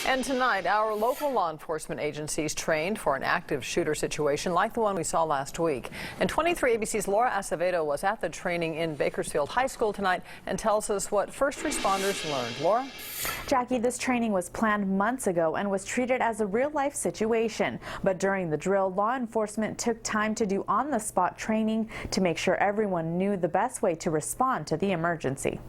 And tonight, our local law enforcement agencies trained for an active shooter situation like the one we saw last week. And 23 ABC's Laura Acevedo was at the training in Bakersfield High School tonight and tells us what first responders learned. Laura? Jackie, this training was planned months ago and was treated as a real-life situation. But during the drill, law enforcement took time to do on-the-spot training to make sure everyone knew the best way to respond to the emergency.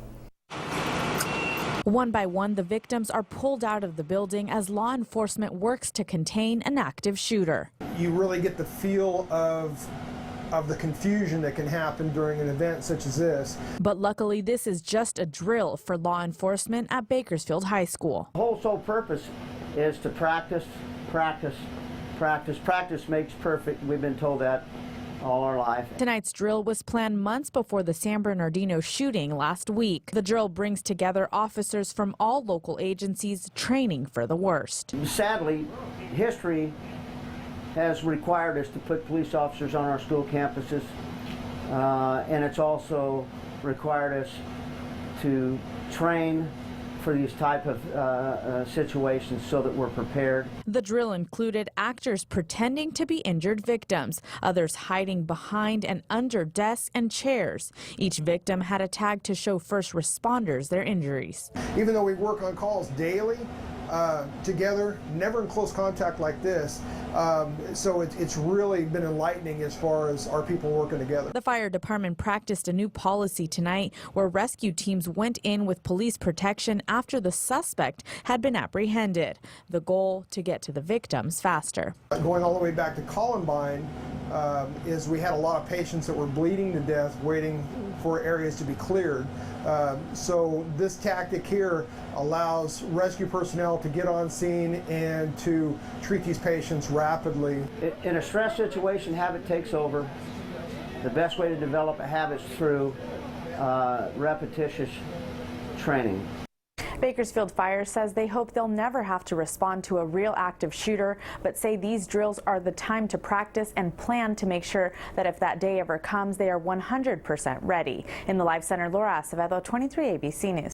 One by one, the victims are pulled out of the building as law enforcement works to contain an active shooter. You really get the feel of the confusion that can happen during an event such as this. But luckily, this is just a drill for law enforcement at Bakersfield High School. The whole sole purpose is to practice, practice, practice. Practice makes perfect. We've been told that all our life. Tonight's drill was planned months before the San Bernardino shooting last week. The drill brings together officers from all local agencies training for the worst. Sadly, history has required us to put police officers on our school campuses, and it's also required us to train for these type of situations so that we're prepared. The drill included actors pretending to be injured victims, others hiding behind and under desks and chairs. Each victim had a tag to show first responders their injuries. Even though we work on calls daily, together, never in close contact like this, so it's really been enlightening as far as our people working together. The fire department practiced a new policy tonight where rescue teams went in with police protection after the suspect had been apprehended. The goal, to get to the victims faster. Going all the way back to Columbine, is we had a lot of patients that were bleeding to death waiting for areas to be cleared. So this tactic here allows rescue personnel to get on scene and to treat these patients rapidly. In a stress situation, habit takes over. The best way to develop a habit is through repetitious training. Bakersfield Fire says they hope they'll never have to respond to a real active shooter, but say these drills are the time to practice and plan to make sure that if that day ever comes, they are 100% ready. In the Live Center, Laura Acevedo, 23 ABC News.